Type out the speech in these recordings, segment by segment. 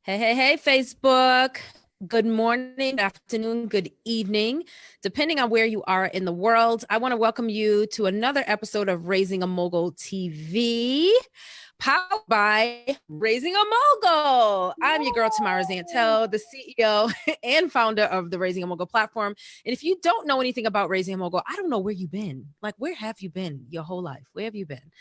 Hey, Facebook. Good morning, good afternoon, good evening, depending on where you are in the world. I want to welcome you to another episode of Raising a Mogul TV, powered by Raising a Mogul. I'm your girl, Tamara Zantel, the CEO and founder of the Raising a Mogul platform. And if you don't know anything about Raising a Mogul, I don't know where you've been. Like, where have you been your whole life? Where have you been?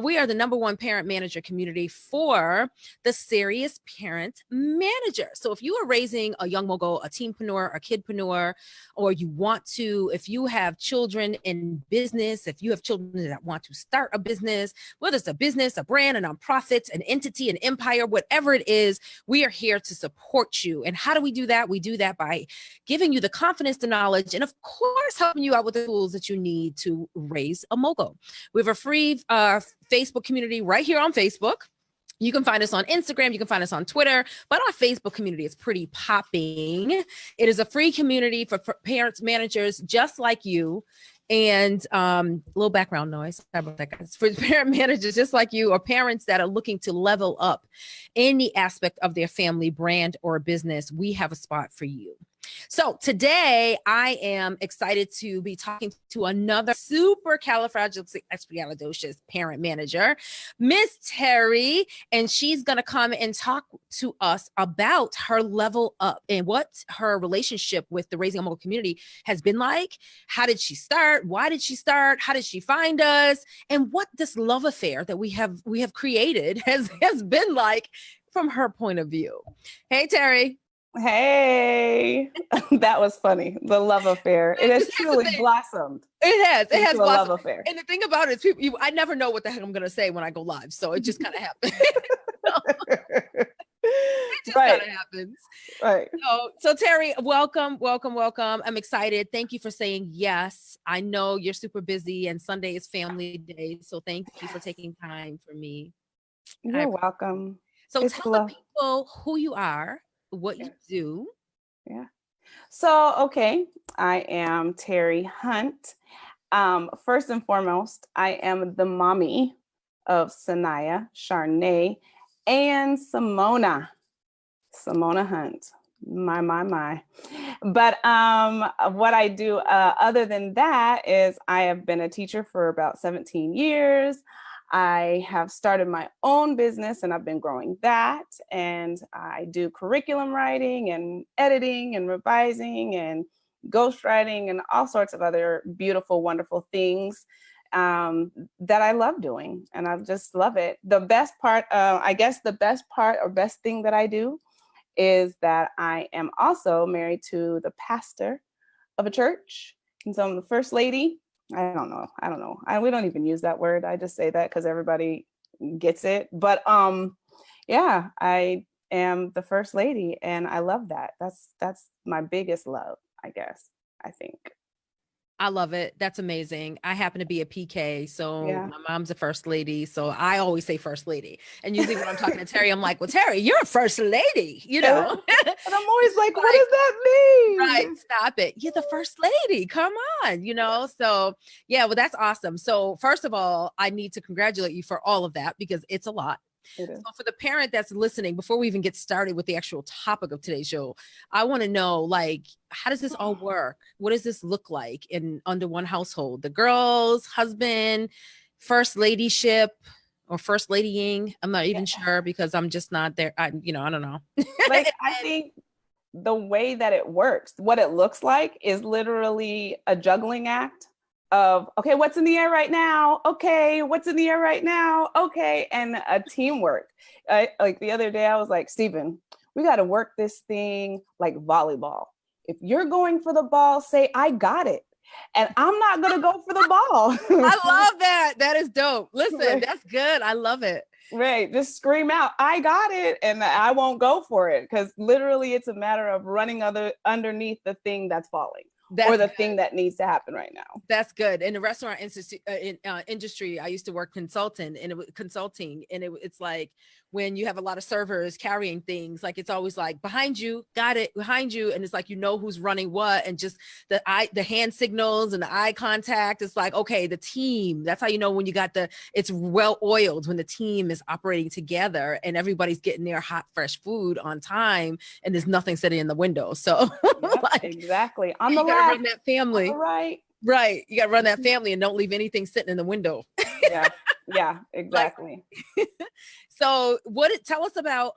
We are the #1 parent manager community for the Serious Parent Manager. So if you are raising a young mogul, a teenpreneur, a kidpreneur, or you want to, if you have children in business, if you have children that want to start a business, whether it's a business, a brand, a nonprofit, an entity, an empire, whatever it is, we are here to support you. And how do we do that? We do that by giving you the confidence, the knowledge, and of course, helping you out with the tools that you need to raise a mogul. We have a free Facebook community right here on Facebook. You can find us on Instagram. You can find us on Twitter, but our Facebook community is pretty popping. It is a free community for parents, managers just like you. And a little background noise. Sorry about that, guys. For parent managers just like you, or parents that are looking to level up any aspect of their family, brand, or business, we have a spot for you. So today I am excited to be talking to another super califragilisticexpialidocious parent manager, Miss Terry, and she's going to come and talk to us about her level up and what her relationship with the Raising a Mogul community has been like. How did she start? Why did she start? How did she find us? And what this love affair that we have created has been like from her point of view. Hey, Terry. Hey, that was funny. The love affair. It has truly blossomed. It has a love affair. And the thing about it is, I never know what the heck I'm going to say when I go live. So it just kind of happens. It just kind of happens. Right. So Terry, welcome. I'm excited. Thank you for saying yes. I know you're super busy and Sunday is family day. So thank you for taking time for me. You're welcome. So tell the people who you are, what you do. Yeah. So, okay. I am Terry Hunt. First and foremost, I am the mommy of Sanaya, Charnay, and Simona Hunt. My. But what I do other than that is I have been a teacher for about 17 years. I have started my own business and I've been growing that. And I do curriculum writing and editing and revising and ghostwriting and all sorts of other beautiful, wonderful things that I love doing. And I just love it. The best part, I guess the best part or best thing that I do is that I am also married to the pastor of a church. And so I'm the first lady. I don't know. We don't even use that word. I just say that because everybody gets it. But yeah, I am the first lady and I love that. That's my biggest love, I guess, I think. I love it. That's amazing. I happen to be a PK. So my mom's a first lady. So I always say first lady. And usually when I'm talking to Terry, I'm like, well, Terry, you're a first lady, you know? And I'm always like, what does that mean? Right. Stop it. You're the first lady. Come on, you know? So yeah, well, that's awesome. So first of all, I need to congratulate you for all of that because it's a lot. So for the parent that's listening, before we even get started with the actual topic of today's show, I want to know, like, how does this all work? What does this look like in under one household? The girls, husband, first ladyship, or first ladying? I'm not even sure because I'm just not there. I don't know. Like, I think the way that it works, what it looks like is literally a juggling act of, okay, what's in the air right now? Okay, what's in the air right now? Okay, and a teamwork. Like the other day, I was like, Stephen, we got to work this thing like volleyball. If you're going for the ball, say, I got it. And I'm not going to go for the ball. I love that. That is dope. Listen, that's good. I love it. Right. Just scream out, I got it. And I won't go for it because literally it's a matter of running underneath the thing that's falling. Or the thing that needs to happen right now. That's good. In the restaurant industry, I used to work consulting, and it's like when you have a lot of servers carrying things, like it's always like behind you, got it, behind you. And it's like, you know, who's running what, and just the hand signals and the eye contact. It's like, okay, the team, that's how you know when you got it's well oiled, when the team is operating together and everybody's getting their hot, fresh food on time and there's nothing sitting in the window. So Yep, like, exactly. On the you gotta left, run that family. right. Right. You gotta run that family and don't leave anything sitting in the window. Yeah, exactly. So tell us about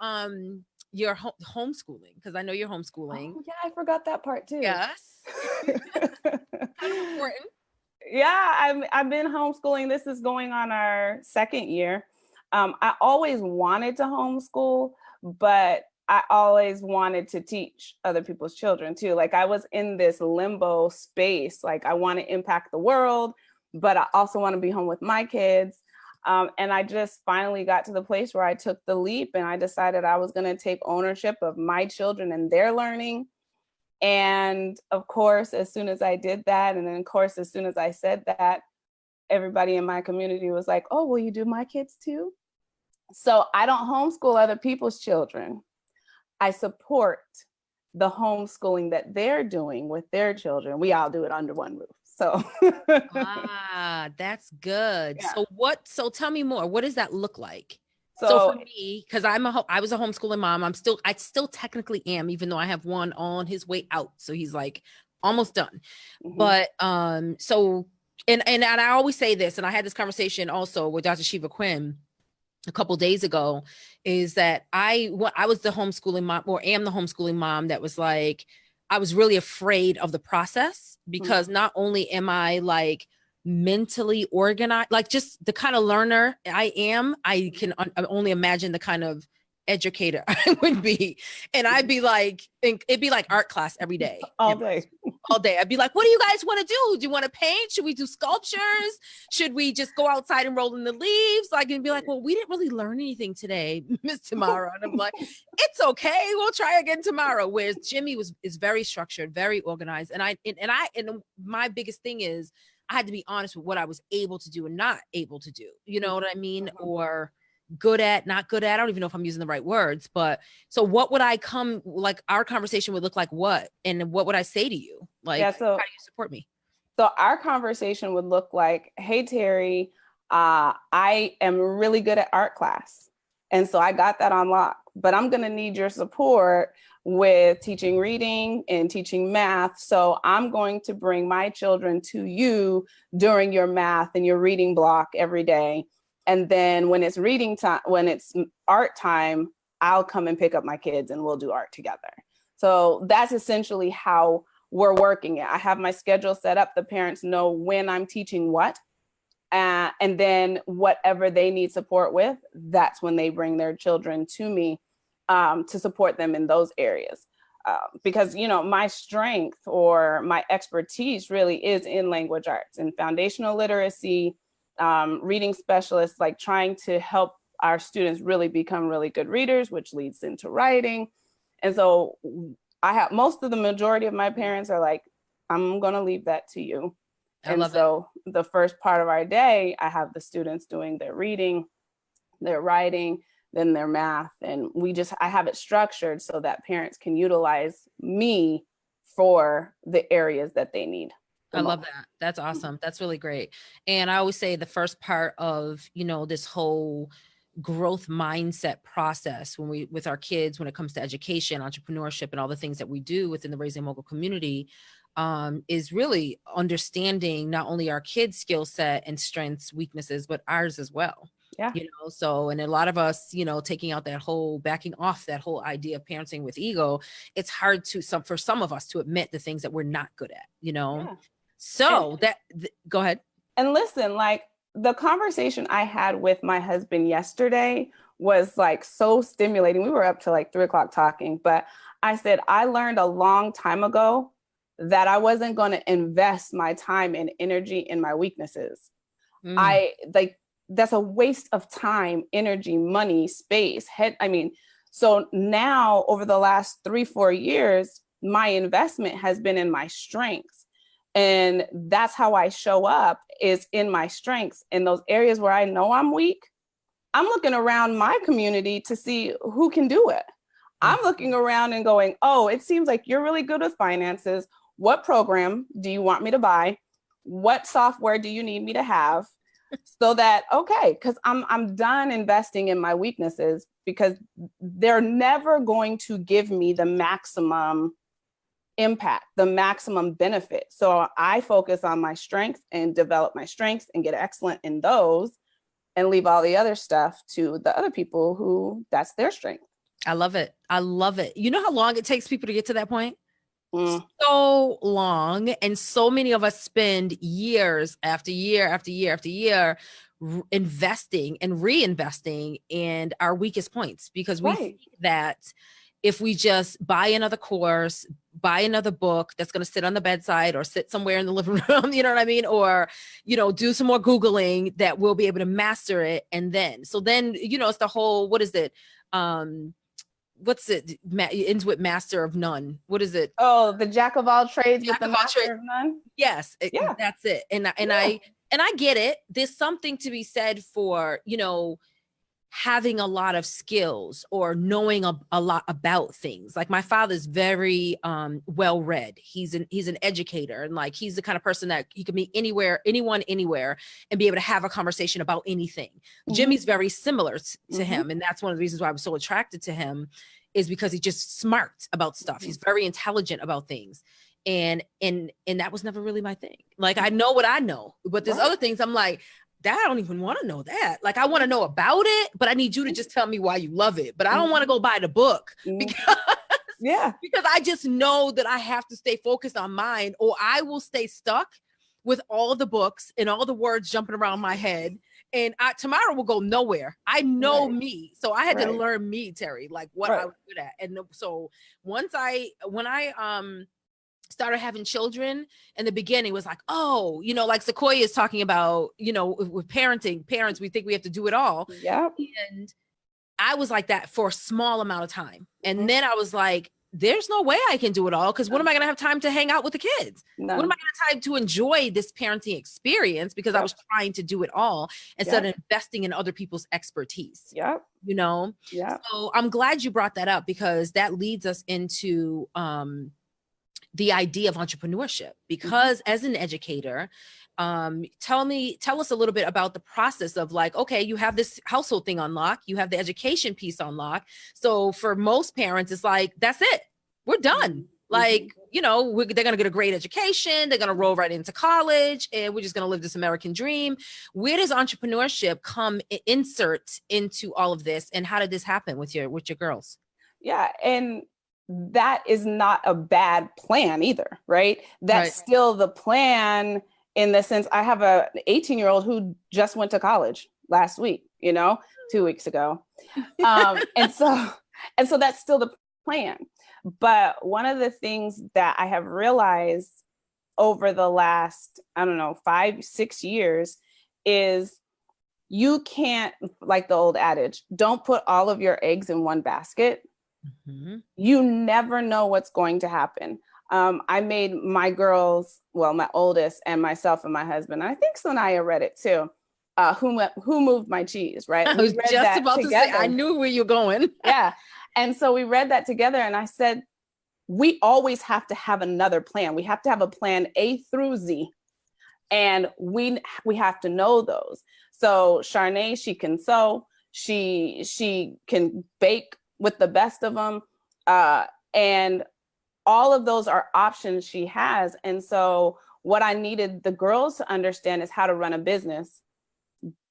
your homeschooling, because I know you're homeschooling. Oh, yeah, I forgot that part too. Yes. Kind of important. Yeah, I've been homeschooling. This is going on our second year. I always wanted to homeschool, but I always wanted to teach other people's children too. Like I was in this limbo space. Like I want to impact the world, but I also want to be home with my kids. And I just finally got to the place where I took the leap and I decided I was going to take ownership of my children and their learning. And of course, as soon as I did that, and then of course, as soon as I said that, everybody in my community was like, oh, will you do my kids too? So I don't homeschool other people's children. I support the homeschooling that they're doing with their children. We all do it under one roof. So that's good. Yeah. So tell me more. What does that look like? So So for me, because I was a homeschooling mom, I still technically am, even though I have one on his way out. So he's like almost done. mhm. But so and I always say this, and I had this conversation also with Dr. Shiva Quinn a couple days ago, is that I was the homeschooling mom, or am the homeschooling mom, that was like, I was really afraid of the process, because not only am I like mentally organized, like just the kind of learner I am, I can only imagine the kind of educator I would be. And I'd be like, it'd be like art class every day. all day. All day. I'd be like, what do you guys want to do? Do you want to paint? Should we do sculptures? Should we just go outside and roll in the leaves? Like, and be like, well, we didn't really learn anything today, Miss Tamara. And I'm like, it's okay. We'll try again tomorrow. Whereas Jimmy is very structured, very organized. And my biggest thing is I had to be honest with what I was able to do and not able to do. You know what I mean? Or good at, not good at. I don't even know if I'm using the right words, but so what would like our conversation would look like what? And what would I say to you? Like, Yeah, so how do you support me? So our conversation would look like, hey, Terry, I am really good at art class. And so I got that on lock, but I'm going to need your support with teaching reading and teaching math. So I'm going to bring my children to you during your math and your reading block every day. And then when it's reading time, when it's art time, I'll come and pick up my kids and we'll do art together. So that's essentially how we're working it. I have my schedule set up. The parents know when I'm teaching what. And then whatever they need support with, that's when they bring their children to me to support them in those areas. Because, you know, my strength or my expertise really is in language arts and foundational literacy, reading specialists, like trying to help our students really become really good readers, which leads into writing. And so I have most of the majority of my parents are like, I'm going to leave that to you. And so the first part of our day, I have the students doing their reading, their writing, then their math. And I have it structured so that parents can utilize me for the areas that they need. I love that. That's awesome. That's really great. And I always say the first part of, you know, this whole growth mindset process with our kids, when it comes to education, entrepreneurship, and all the things that we do within the Raising a Mogul community, is really understanding not only our kids' skill set and strengths, weaknesses, but ours as well. Yeah. You know, so, and a lot of us, you know, backing off that whole idea of parenting with ego, it's hard for some of us to admit the things that we're not good at, you know? Yeah. So go ahead. And listen, like the conversation I had with my husband yesterday was like so stimulating. We were up to like 3 o'clock talking, but I said, I learned a long time ago that I wasn't going to invest my time and energy in my weaknesses. That's a waste of time, energy, money, space, so now over the last 3-4 years, my investment has been in my strengths. And that's how I show up, is in my strengths. In those areas where I know I'm weak, I'm looking around my community to see who can do it. I'm looking around and going, oh, it seems like you're really good with finances. What program do you want me to buy? What software do you need me to have? So that, okay, because I'm done investing in my weaknesses, because they're never going to give me the maximum impact, the maximum benefit. So I focus on my strengths and develop my strengths and get excellent in those, and leave all the other stuff to the other people who that's their strength. I love it. I love it. You know how long it takes people to get to that point? Mm. So long. And so many of us spend years after year after year after year investing and reinvesting in our weakest points, because we think that if we just buy another course, buy another book that's going to sit on the bedside or sit somewhere in the living room, you know what I mean? Or, you know, do some more Googling, that we'll be able to master it. And then, you know, it's the whole, what is it? What's it? It ends with master of none. What is it? Oh, the jack of all trades with the master of none. Yes. That's it. And I get it. There's something to be said for, you know, having a lot of skills or knowing a lot about things. Like my father's very well read. He's an educator, and like he's the kind of person that he can meet anyone, anywhere, and be able to have a conversation about anything. Mm-hmm. Jimmy's very similar to him, and that's one of the reasons why I was so attracted to him, is because he's just smart about stuff. Mm-hmm. He's very intelligent about things. And that was never really my thing. Like, I know what I know, but there's other things I'm like, that I don't even want to know that. Like, I want to know about it, but I need you to just tell me why you love it. But I don't want to go buy the book because I just know that I have to stay focused on mine, or I will stay stuck with all the books and all the words jumping around my head. And tomorrow will go nowhere. I know me. So I had to learn me, Terry, like what I was good at. And so when I started having children, in the beginning was like, oh, you know, like Sequoia is talking about, you know, with parents, we think we have to do it all. Yeah. And I was like that for a small amount of time. And then I was like, there's no way I can do it all, because when am I going to have time to hang out with the kids? When am I going to have time to enjoy this parenting experience? Because I was trying to do it all instead of investing in other people's expertise. Yeah. You know? Yeah. So I'm glad you brought that up, because that leads us into the idea of entrepreneurship, because as an educator, tell us a little bit about the process of like, okay, you have this household thing on lock, you have the education piece on lock. So for most parents, it's like, that's it, we're done. Like, you know, they're going to get a great education, they're going to roll right into college, and we're just going to live this American dream. Where does entrepreneurship insert into all of this? And how did this happen with your girls? Yeah. And that is not a bad plan either, right? That's still the plan, in the sense, I have an 18-year-old who just went to college last week, you know, 2 weeks ago. And so that's still the plan. But one of the things that I have realized over the last, 5-6 years is, you can't, like the old adage, don't put all of your eggs in one basket. Mm-hmm. You never know what's going to happen. I made my girls, well, my oldest and myself and my husband, and I think Sanaya read it too. Who Moved My Cheese, right? I was just about to say, I knew where you're going. Yeah. And so we read that together, and I said, we always have to have another plan. We have to have a plan A through Z. And we have to know those. So Charnay, she can sew, she can bake with the best of them. And all of those are options she has. And so what I needed the girls to understand is how to run a business.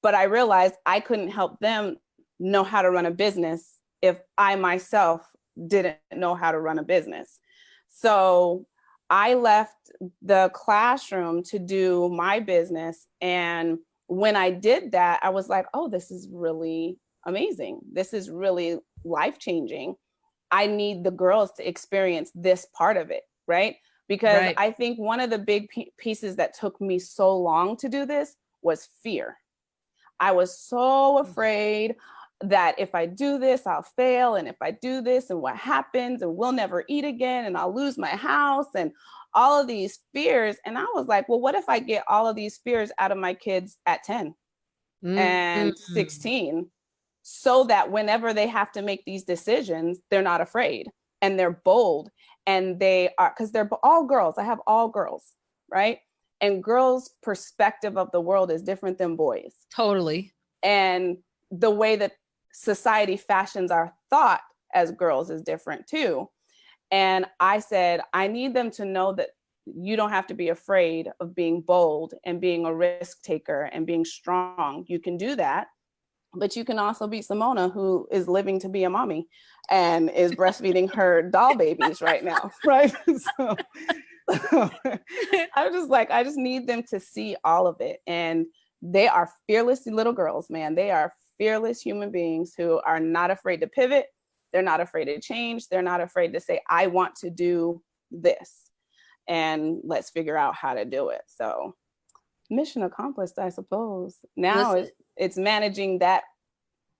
But I realized I couldn't help them know how to run a business if I myself didn't know how to run a business. So I left the classroom to do my business. And when I did that, I was like, oh, this is really amazing. This is really life-changing. I need the girls to experience this part of it, right? Because I think one of the big pieces that took me so long to do this was fear. I was so afraid that if I do this, I'll fail. And if I do this, and what happens, and we'll never eat again, and I'll lose my house, and all of these fears. And I was like, well, what if I get all of these fears out of my kids at 10 and 16? so that whenever they have to make these decisions, they're not afraid and they're bold, and they are, because they're all girls. I have all girls, right? And girls' perspective of the world is different than boys. Totally. And the way that society fashions our thought as girls is different too. And I said, I need them to know that you don't have to be afraid of being bold and being a risk taker and being strong. You can do that. But you can also be Simona, who is living to be a mommy and is breastfeeding her doll babies right now, right? So I was just like, I just need them to see all of it. And they are fearless little girls, man. They are fearless human beings who are not afraid to pivot. They're not afraid to change. They're not afraid to say, I want to do this. And let's figure out how to do it. So mission accomplished, I suppose. Now it's managing that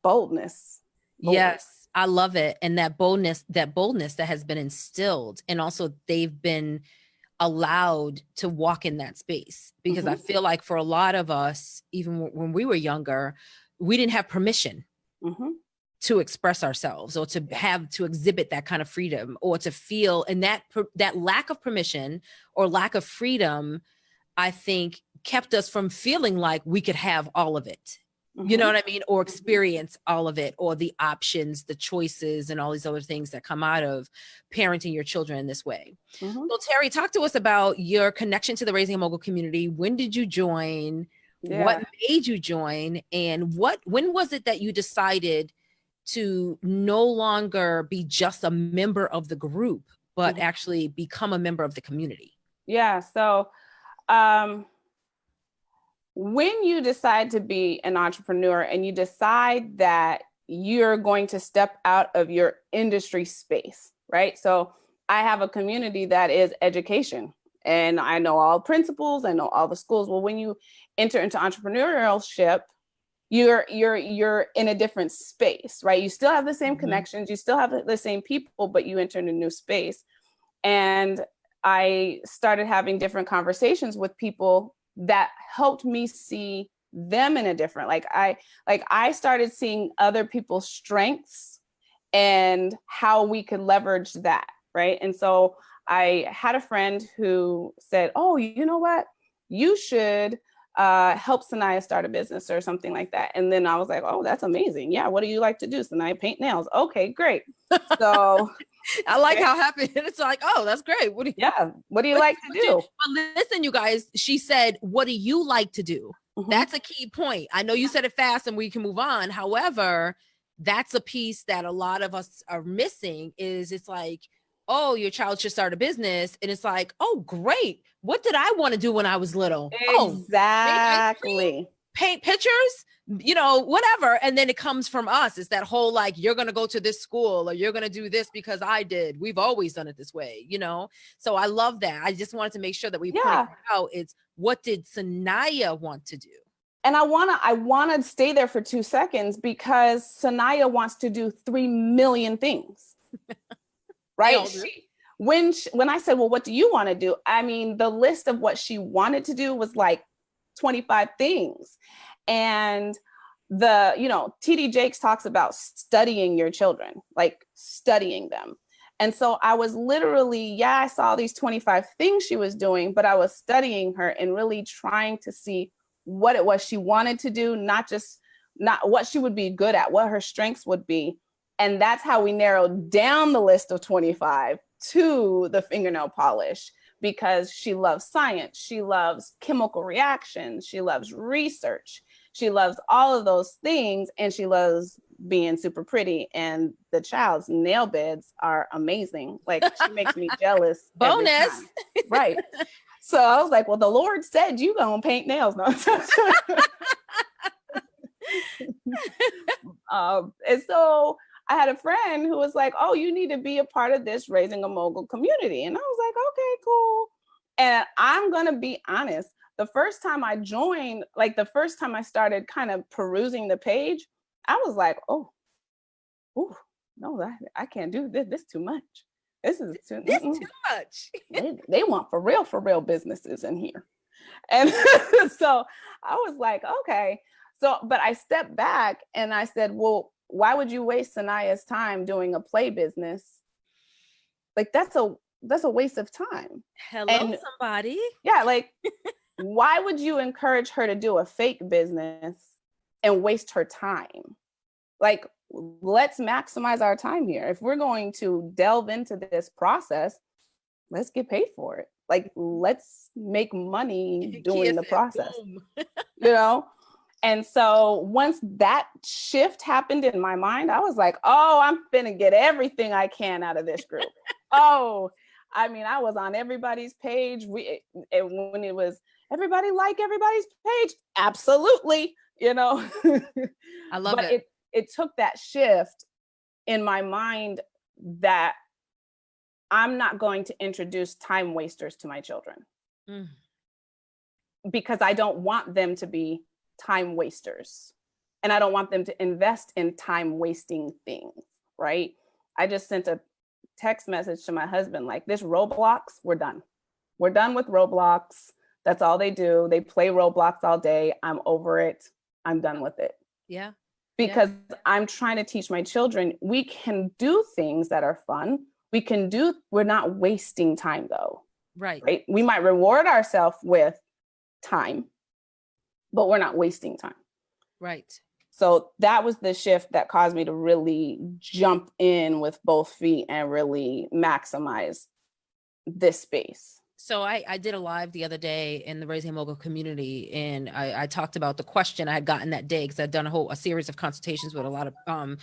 boldness. Yes, I love it. And that boldness that has been instilled, and also they've been allowed to walk in that space, because I feel like for a lot of us, even when we were younger, we didn't have permission to express ourselves, or to exhibit that kind of freedom, or to feel, and that lack of permission or lack of freedom, I think, kept us from feeling like we could have all of it. You know what I mean? Or experience all of it, or the options, the choices, and all these other things that come out of parenting your children in this way. So Terry, talk to us about your connection to the Raising a Mogul community. When did you join? Yeah. What made you join? And when was it that you decided to no longer be just a member of the group, but actually become a member of the community? Yeah. So, when you decide to be an entrepreneur and you decide that you're going to step out of your industry space, right? So I have a community that is education, and I know all principals, I know all the schools. Well, when you enter into entrepreneurship, you're in a different space, right? You still have the same connections, you still have the same people, but you enter in a new space. And I started having different conversations with people that helped me see them in a different, I started seeing other people's strengths and how we could leverage that, right? And so I had a friend who said, oh, you know what, you should help Sanaya start a business or something like that. And then I was like, oh, that's amazing. Yeah, what do you like to do? Sanaya, paint nails. Okay, great. So I like how happy it's like, oh, that's great. What do you like to do? But listen, you guys, she said, what do you like to do? That's a key point. I know you said it fast and we can move on. However, that's a piece that a lot of us are missing. Is it's like, oh, your child should start a business. And it's like, oh, great. What did I want to do when I was little? Exactly. Paint pictures, whatever. And then it comes from us. It's that whole, like, you're going to go to this school, or you're going to do this because I did. We've always done it this way, So I love that. I just wanted to make sure that we point out, it's what did Sanaya want to do? And I want to stay there for 2 seconds, because Sanaya wants to do 3 million things. Right? When I said, well, what do you want to do? I mean, the list of what she wanted to do was like 25 things. And TD Jakes talks about studying your children, like studying them. And so I was literally, I saw these 25 things she was doing, but I was studying her and really trying to see what it was she wanted to do, not what she would be good at, what her strengths would be. And that's how we narrowed down the list of 25 to the fingernail polish, because she loves science, she loves chemical reactions, she loves research, she loves all of those things, and she loves being super pretty. And the child's nail beds are amazing. Like, she makes me jealous. Bonus. Right. So I was like, well, the Lord said you gonna paint nails. No. And so I had a friend who was like, oh, you need to be a part of this Raising a Mogul community. And I was like, okay, cool. And I'm going to be honest. The first time I joined, like the first time I started kind of perusing the page, I was like, oh, no, I can't do this. This is too much. This is too much. They want for real businesses in here. And so I was like, okay. So, but I stepped back and I said, well, why would you waste Sanaya's time doing a play business? Like that's a waste of time. Hello, And somebody. yeah, like why would you encourage her to do a fake business and waste her time? Like, let's maximize our time here. If we're going to delve into this process, let's get paid for it. Like, let's make money doing the process, you know? And so once that shift happened in my mind, I was like, oh, I'm finna get everything I can out of this group. Oh, I mean, I was on everybody's page. When it was everybody like everybody's page, absolutely, you know. I love but it. It took that shift in my mind that I'm not going to introduce time wasters to my children because I don't want them to be time wasters and I don't want them to invest in time wasting things, right? I just sent a text message to my husband like, this Roblox, we're done. We're done with Roblox. That's all they do. They play Roblox all day. I'm over it. I'm done with it. Yeah. Because I'm trying to teach my children, we can do things that are fun. We're not wasting time though. Right. We might reward ourselves with time, but we're not wasting time. Right. So that was the shift that caused me to really jump in with both feet and really maximize this space. So I did a live the other day in the Raising a Mogul community, and I talked about the question I had gotten that day because I'd done a series of consultations with a lot of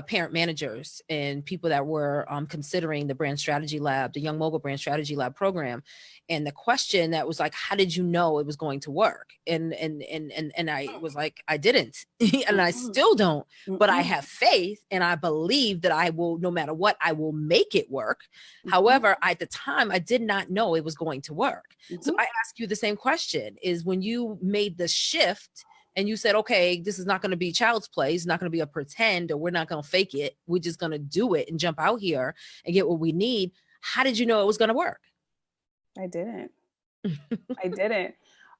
parent managers and people that were considering the Brand Strategy Lab, the Young Mogul Brand Strategy Lab program. And the question that was like, how did you know it was going to work? And I was like, I didn't, and I still don't, but I have faith and I believe that I will, no matter what, I will make it work. However, at the time, I did not know it was going to work. So I ask you the same question: is when you made the shift and you said, okay, this is not going to be child's play. It's not going to be a pretend, or we're not going to fake it. We're just going to do it and jump out here and get what we need. How did you know it was going to work? I didn't. I didn't.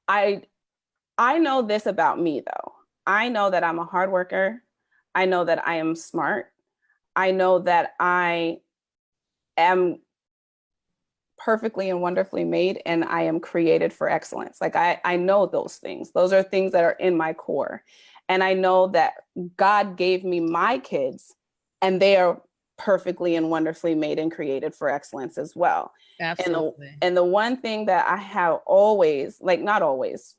I know this about me though. I know that I'm a hard worker. I know that I am smart. I know that I am perfectly and wonderfully made, and I am created for excellence. Like I know those things. Those are things that are in my core. And I know that God gave me my kids and they are perfectly and wonderfully made and created for excellence as well. Absolutely. And the one thing that I have always, like not always,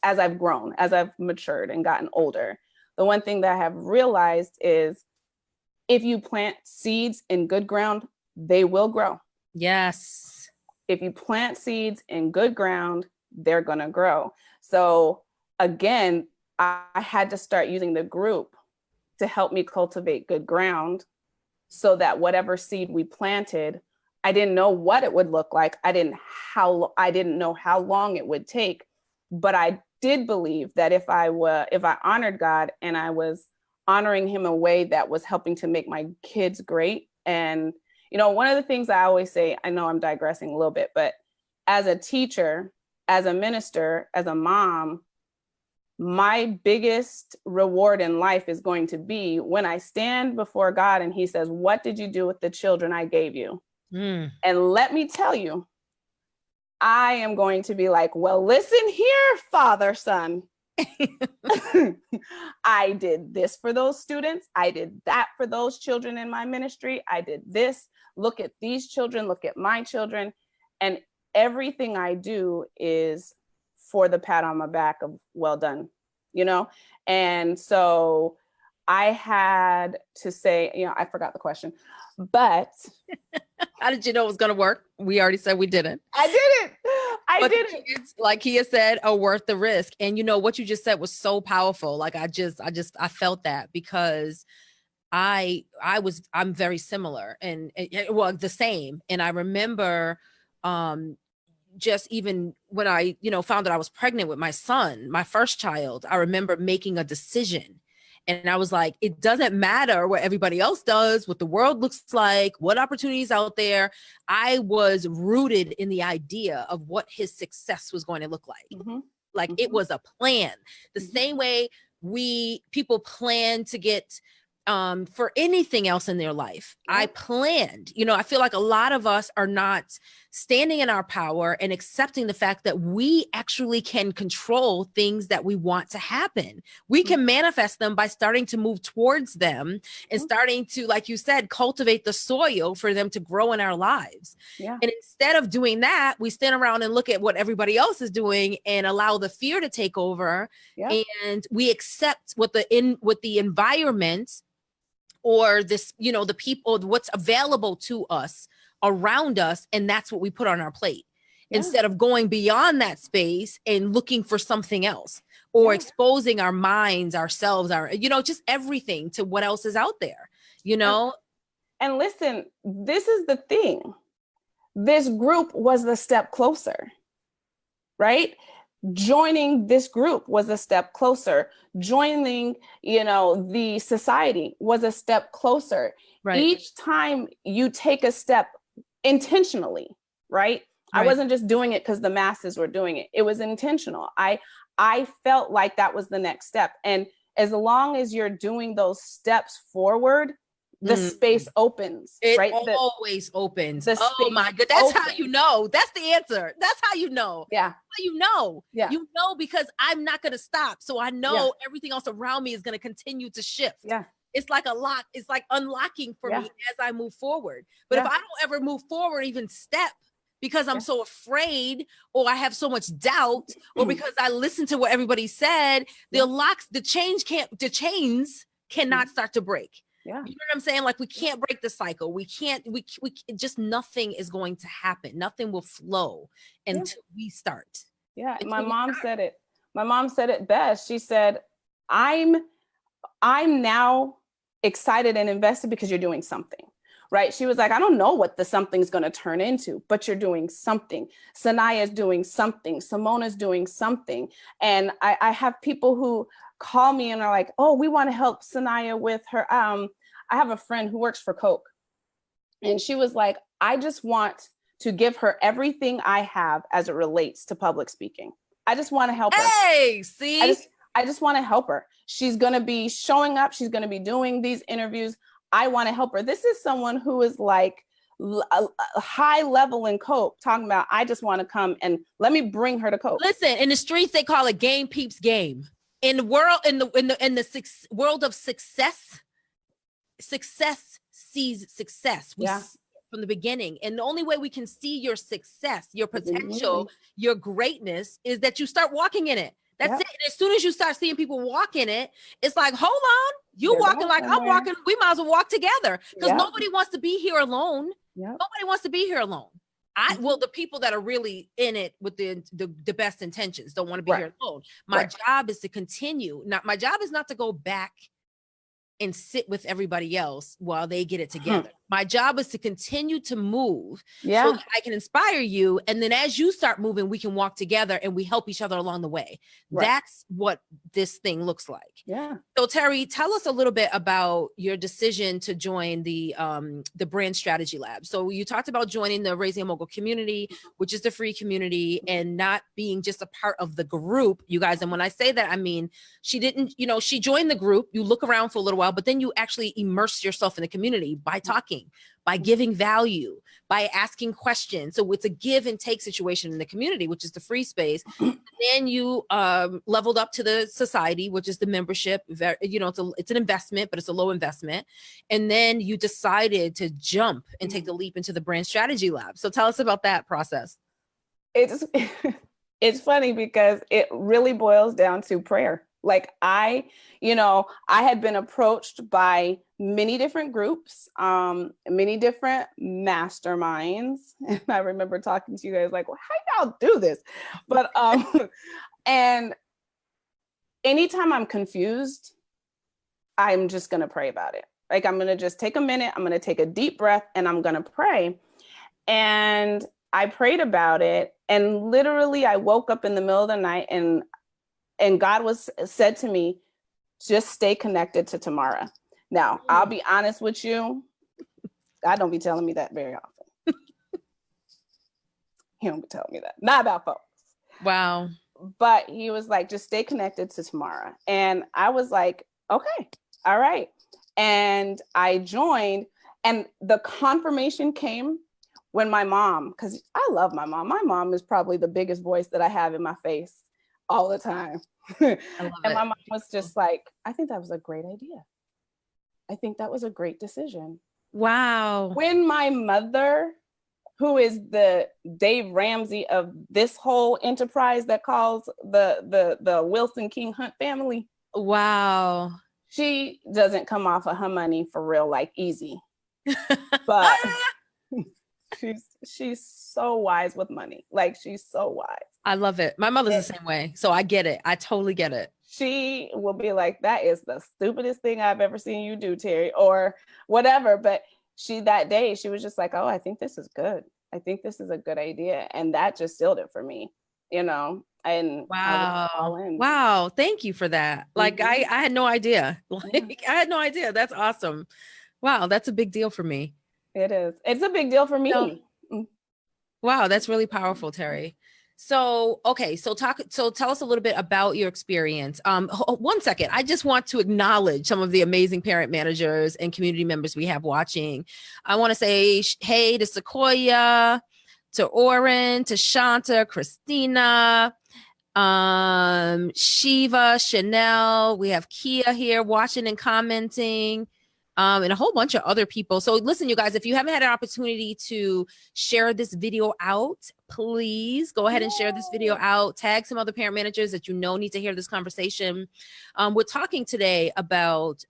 as I've grown, as I've matured and gotten older, the one thing that I have realized is if you plant seeds in good ground, they will grow. Yes. If you plant seeds in good ground, they're going to grow. So again, I had to start using the group to help me cultivate good ground so that whatever seed we planted, I didn't know what it would look like. I didn't know how long it would take, but I did believe that if I honored God and I was honoring him in a way that was helping to make my kids great. And you know, one of the things I always say, I know I'm digressing a little bit, but as a teacher, as a minister, as a mom, my biggest reward in life is going to be when I stand before God and he says, what did you do with the children I gave you? And let me tell you, I am going to be like, well, listen here, Father, Son. I did this for those students. I did that for those children in my ministry. I did this. Look at these children. Look at my children. And everything I do is for the pat on my back of well done, you know? And so I had to say, you know, I forgot the question, but how did you know it was going to work? We already said we didn't. I didn't. It's like he has said, worth the risk. And you know what you just said was so powerful. Like I felt that because I'm very similar and well, the same. And I remember just even when I, found that I was pregnant with my son, my first child, I remember making a decision. And I was like, it doesn't matter what everybody else does, what the world looks like, what opportunities out there. I was rooted in the idea of what his success was going to look like. Like it was a plan. The same way people plan to get for anything else in their life. I planned, I feel like a lot of us are not standing in our power and accepting the fact that we actually can control things that we want to happen. We can manifest them by starting to move towards them and starting to, like you said, cultivate the soil for them to grow in our lives. Yeah. And instead of doing that, we stand around and look at what everybody else is doing and allow the fear to take over. Yeah. And we accept what the environment or this, the people, what's available to us around us. And that's what we put on our plate instead of going beyond that space and looking for something else or exposing our minds, ourselves, just everything to what else is out there, And listen, this is the thing. This group was the step closer, right? Joining this group was a step closer. Joining, the society was a step closer. Right. Each time you take a step intentionally, right? I wasn't just doing it because the masses were doing it. It was intentional. I felt like that was the next step. And as long as you're doing those steps forward, the space opens. It right? always opens. Oh my God. That's how you know. That's the answer. That's how you know. Yeah. How you know. Yeah. You know, because I'm not going to stop. So I know everything else around me is going to continue to shift. Yeah. It's like a lock. It's like unlocking for me as I move forward. But if I don't ever move forward, even step, because I'm so afraid or I have so much doubt or because I listened to what everybody said, the chains cannot start to break. Yeah. You know what I'm saying? Like we can't break the cycle. We just nothing is going to happen. Nothing will flow until we start. Yeah. My mom said it. My mom said it best. She said, I'm now excited and invested because you're doing something, right? She was like, I don't know what the something's going to turn into, but you're doing something. Sanaya's doing something. Simona's doing something. And I have people who call me and are like, oh, we want to help Sanaya with her. I have a friend who works for Coke. And she was like, I just want to give her everything I have as it relates to public speaking. I just want to help her. Hey, see? I just want to help her. She's going to be showing up. She's going to be doing these interviews. I want to help her. This is someone who is like a high level in Coke talking about, I just want to come and let me bring her to Coke. Listen, in the streets, they call it game peeps game. In the world, in the world of success sees success. We see it from the beginning. And the only way we can see your success, your potential, your greatness is that you start walking in it. That's it. And as soon as you start seeing people walk in it, it's like, hold on, you're walking like I'm walking. We might as well walk together because nobody wants to be here alone. Nobody wants to be here alone. The people that are really in it with the best intentions don't want to be here alone. My job is to continue. My job is not to go back and sit with everybody else while they get it together. My job is to continue to move so that I can inspire you. And then as you start moving, we can walk together and we help each other along the way. That's what this thing looks like. Yeah. So Terry, tell us a little bit about your decision to join the Brand Strategy Lab. So you talked about joining the Raising a Mogul community, which is the free community, and not being just a part of the group, you guys. And when I say that, I mean, she joined the group, you look around for a little while, but then you actually immerse yourself in the community by talking, by giving value, by asking questions. So it's a give and take situation in the community, which is the free space. Then you leveled up to the society, which is the membership. It's an investment, but it's a low investment. And then you decided to jump and take the leap into the Brand Strategy Lab. So tell us about that process. It's funny because it really boils down to prayer. Like I had been approached by many different groups, many different masterminds. And I remember talking to you guys like, well, how y'all do this? But, and anytime I'm confused, I'm just going to pray about it. Like, I'm going to just take a minute, I'm going to take a deep breath and I'm going to pray. And I prayed about it. And literally I woke up in the middle of the night and God said to me, just stay connected to Tamara. Now, I'll be honest with you. God don't be telling me that very often. He don't be telling me that. Not about folks. Wow. but he was like, just stay connected to Tamara. And I was like, okay, all right. And I joined, and the confirmation came when my mom, because I love my mom. My mom is probably the biggest voice that I have in my face all the time. I love And it. my mom was just like, I think that was a great idea. I think that was a great decision. Wow. When my mother, who is the Dave Ramsey of this whole enterprise that calls the Wilson King Hunt family, Wow. she doesn't come off of her money for real, like easy. But she's so wise with money. Like, she's so wise. I love it. My mother's the same way. So I get it. I totally get it. She will be like, that is the stupidest thing I've ever seen you do, Terry, or whatever. But that day, she was just like, oh, I think this is good. I think this is a good idea. And that just sealed it for me, and Wow. I was all in. Wow. Thank you for that. Like, Mhm. I had no idea. Like, Yeah. I had no idea. That's awesome. Wow. That's a big deal for me. It is. It's a big deal for me. So, wow. That's really powerful, Terry. So, okay. So tell us a little bit about your experience. 1 second. I just want to acknowledge some of the amazing parent managers and community members we have watching. I want to say, hey to Sequoia, to Oren, to Shanta, Christina, Shiva, Chanel. We have Kia here watching and commenting. And a whole bunch of other people. So listen, you guys, if you haven't had an opportunity to share this video out, please go ahead and share this video out. Tag some other parent managers that you know need to hear this conversation. We're talking today about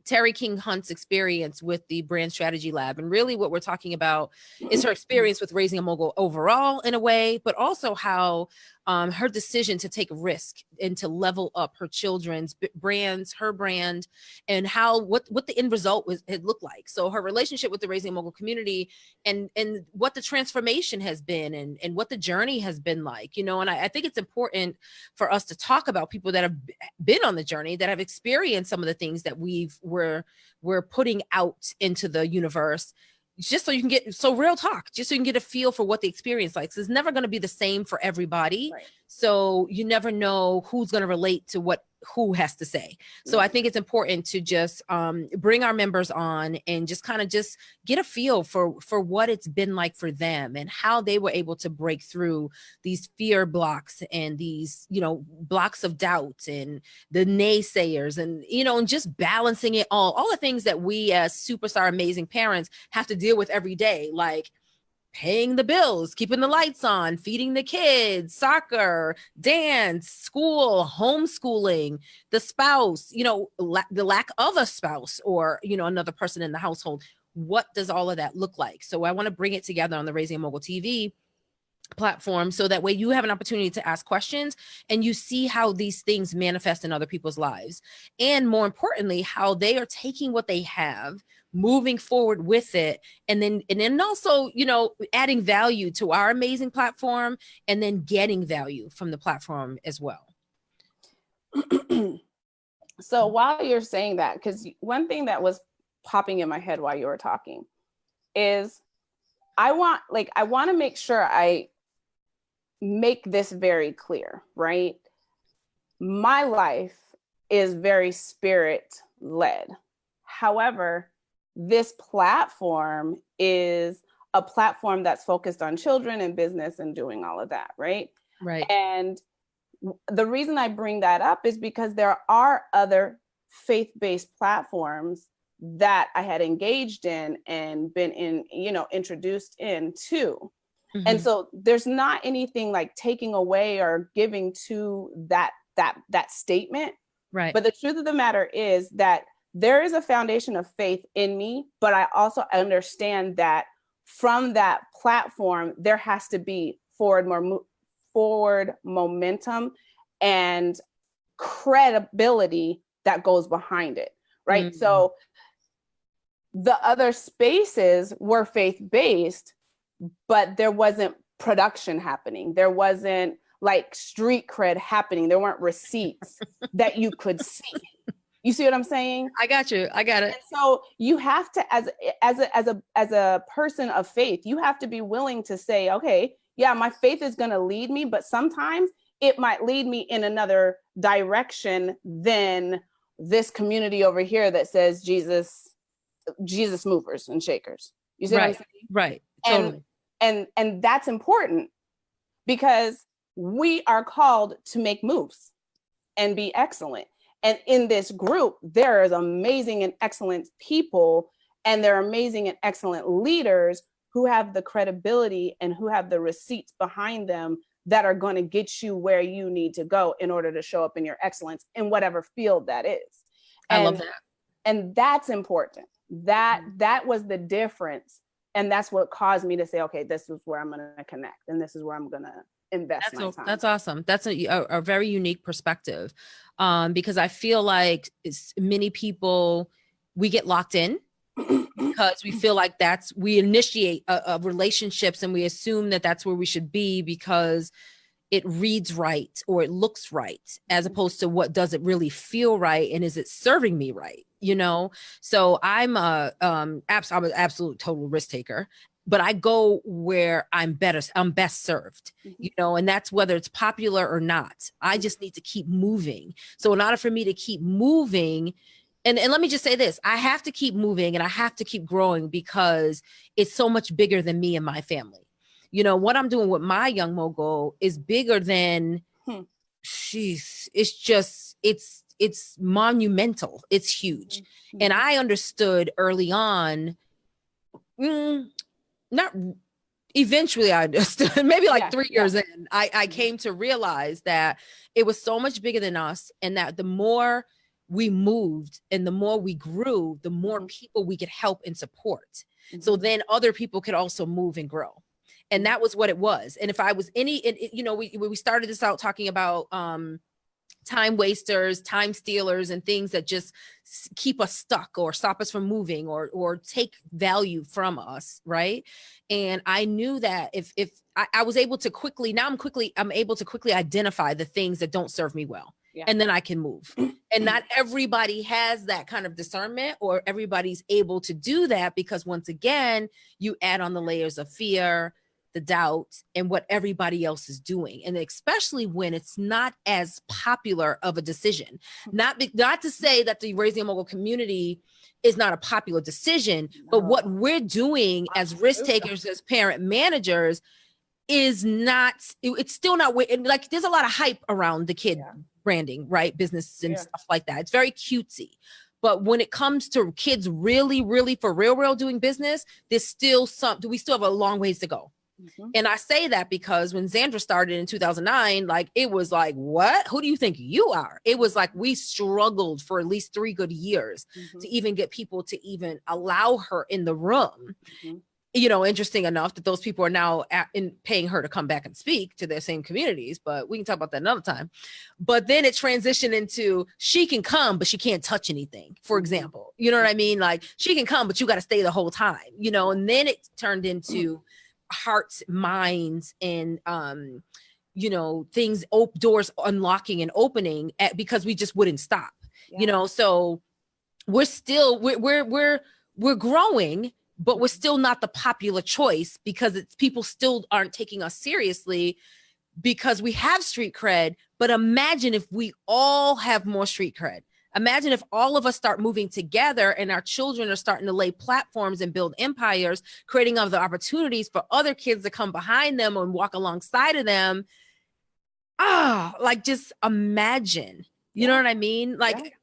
Terry King Hunt's experience with the Brand Strategy Lab. And really what we're talking about is her experience with raising a mogul overall in a way, but also how her decision to take a risk and to level up her children's brands, her brand, and what the end result had looked like. So her relationship with the Raising a Mogul community and what the transformation has been and what the journey has been like, and I think it's important for us to talk about people that have been on the journey, that have experienced some of the things that we're putting out into the universe, just so you can get real talk, just so you can get a feel for what the experience like. So it's never going to be the same for everybody. Right. So you never know who's going to relate to who has to say. So I think it's important to just bring our members on and just kind of just get a feel for what it's been like for them and how they were able to break through these fear blocks and these, blocks of doubt and the naysayers and, and just balancing it all the things that we as superstar amazing parents have to deal with every day, like paying the bills, keeping the lights on, feeding the kids, soccer, dance, school, homeschooling, the spouse, the lack of a spouse or, another person in the household. What does all of that look like? So I want to bring it together on the Raising a Mogul TV platform so that way you have an opportunity to ask questions and you see how these things manifest in other people's lives, and more importantly how they are taking what they have, moving forward with it, and then also adding value to our amazing platform and then getting value from the platform as well. So while you're saying that, because one thing that was popping in my head while you were talking is I want to make sure I make this very clear, right? My life is very spirit led. However, this platform is a platform that's focused on children and business and doing all of that, right? Right. And the reason I bring that up is because there are other faith-based platforms that I had engaged in and been introduced into. Mm-hmm. And so there's not anything like taking away or giving to that statement. Right. But the truth of the matter is that there is a foundation of faith in me, but I also understand that from that platform, there has to be forward momentum and credibility that goes behind it. Right. Mm-hmm. So the other spaces were faith-based, but there wasn't production happening. There wasn't like street cred happening. There weren't receipts that you could see. You see what I'm saying? I got you. I got it. And so you have to, as a person of faith, you have to be willing to say, okay, yeah, my faith is going to lead me, but sometimes it might lead me in another direction than this community over here that says Jesus movers and shakers. You see what I'm saying? Right. Totally. And that's important because we are called to make moves and be excellent. And in this group, there is amazing and excellent people, and they're amazing and excellent leaders who have the credibility and who have the receipts behind them that are going to get you where you need to go in order to show up in your excellence in whatever field that is. I love that. And that's important. That was the difference. And that's what caused me to say, okay, this is where I'm going to connect, and this is where I'm going to invest my time. That's awesome. That's a very unique perspective, because I feel like many people, we get locked in because we feel like we initiate relationships and we assume that that's where we should be because it reads right or it looks right, as opposed to what does it really feel right and is it serving me right? So I'm an absolute total risk taker, but I go where I'm best served, and that's whether it's popular or not. I just need to keep moving. So in order for me to keep moving, and let me just say this, I have to keep moving and I have to keep growing because it's so much bigger than me and my family. What I'm doing with my Young Mogul is bigger than, it's monumental. It's huge. And I understood early on, eventually I understood, maybe like 3 years in, I came to realize that it was so much bigger than us, and that the more we moved and the more we grew, the more people we could help and support. So then other people could also move and grow. And that was what it was. And if I was we started this out talking about time wasters, time stealers, and things that just keep us stuck or stop us from moving or take value from us, right? And I knew that if I was able to I'm able to quickly identify the things that don't serve me well. Yeah. And then I can move. And not everybody has that kind of discernment, or everybody's able to do that, because once again, you add on the layers of fear, the doubt, and what everybody else is doing. And especially when it's not as popular of a decision. Not to say that the Raising a Mogul community is not a popular decision, but what we're doing as risk takers, as parent managers, is not, it's still not, like there's a lot of hype around the kid branding, right? Business and stuff like that. It's very cutesy. But when it comes to kids really, really for real doing business, we still have a long ways to go. And I say that because when Xandra started in 2009, like, it was like, what? Who do you think you are? It was like, we struggled for at least 3 good years to even get people to even allow her in the room. Interesting enough that those people are now paying her to come back and speak to their same communities, but we can talk about that another time. But then it transitioned into, she can come, but she can't touch anything, for example. You know what I mean? Like, she can come, but you got to stay the whole time, and then it turned into hearts, minds, and things, doors unlocking and opening because we just wouldn't stop. So we're still we're growing, but we're still not the popular choice because people still aren't taking us seriously because we have street cred. But imagine if we all have more street cred. Imagine if all of us start moving together and our children are starting to lay platforms and build empires, creating other opportunities for other kids to come behind them and walk alongside of them. Like, just imagine, you know what I mean? Like,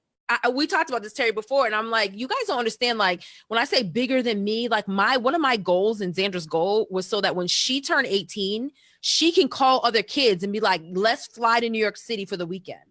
we talked about this, Terry, before, and I'm like, you guys don't understand. Like, when I say bigger than me, like one of my goals and Xandra's goal was so that when she turned 18, she can call other kids and be like, let's fly to New York City for the weekend.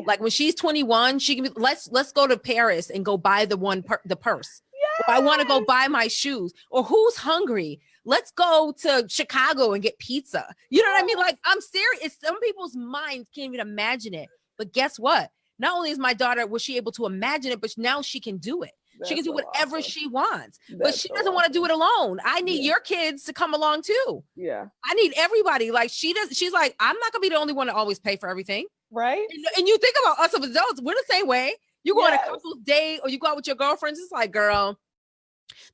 Like, when she's 21, she can be, let's go to Paris and go buy the purse. Or I want to go buy my shoes. Or who's hungry? Let's go to Chicago and get pizza. You know what I mean? Like, I'm serious. Some people's minds can't even imagine it. But guess what? Not only is my daughter, was she able to imagine it, but now she can do it. She can do whatever she wants, but she doesn't want to do it alone. I need your kids to come along too. Yeah. I need everybody. Like, she's like, I'm not gonna be the only one to always pay for everything. Right. And you think about us as adults, we're the same way. You go on a couple's date or you go out with your girlfriends. It's like, girl,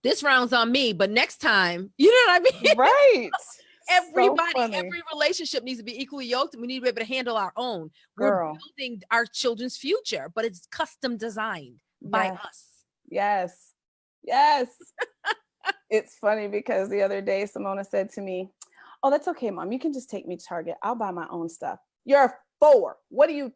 this round's on me, but next time, you know what I mean? Right. Every relationship needs to be equally yoked. We need to be able to handle our own. Girl. We're building our children's future, but it's custom designed by us. Yes. Yes. It's funny because the other day Simona said to me, "Oh, that's okay, Mom. You can just take me to Target. I'll buy my own stuff." You're 4. What do you?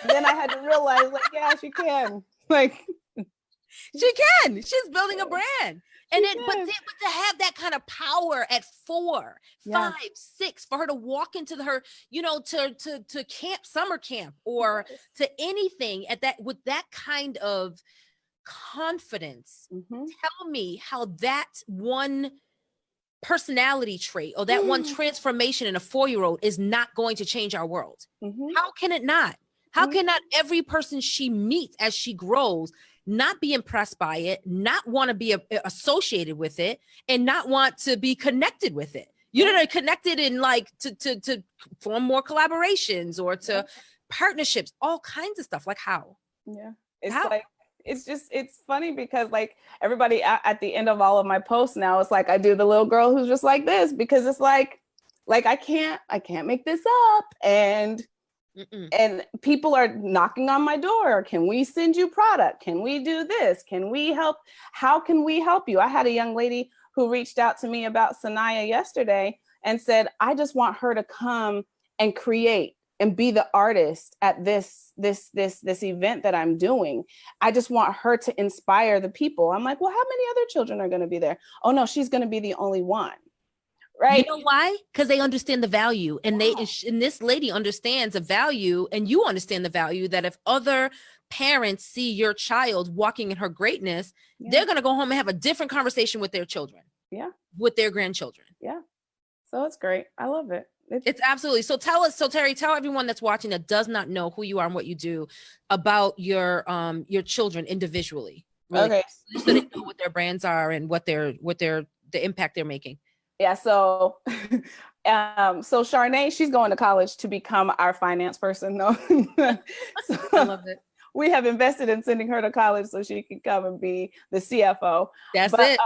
Then I had to realize, like, yeah, she can. Like, she can. She's building a brand. And then, but to have that kind of power at 4, 5, 6, for her to walk into her, to camp, summer camp, or to anything at that, with that kind of confidence. Tell me how that one personality trait or that one transformation in a 4-year-old is not going to change our world. How can it not? How can not every person she meets as she grows not be impressed by it, not want to be associated with it, and not want to be connected with it? Connected in, like, to form more collaborations or to partnerships, all kinds of stuff. Like how? Yeah, it's funny because, like, everybody at the end of all of my posts now, it's like I do the little girl who's just like this, because it's like I can't make this up, and people are knocking on my door. Can we send you product? Can we do this? Can we help? How can we help you? I had a young lady who reached out to me about Sanaya yesterday and said, I just want her to come and create and be the artist at this event that I'm doing. I just want her to inspire the people. I'm like, well, how many other children are going to be there? Oh no, she's going to be the only one. Right. You know why? Because they understand the value, and and this lady understands the value, and you understand the value that if other parents see your child walking in her greatness, they're going to go home and have a different conversation with their children. Yeah. With their grandchildren. Yeah. So it's great. I love it. It's absolutely. So Terry, tell everyone that's watching that does not know who you are and what you do about your children individually. Really, okay. So they know what their brands are and the impact they're making. Yeah. So, so Charnay, she's going to college to become our finance person. No, I love it. We have invested in sending her to college so she can come and be the CFO. That's it.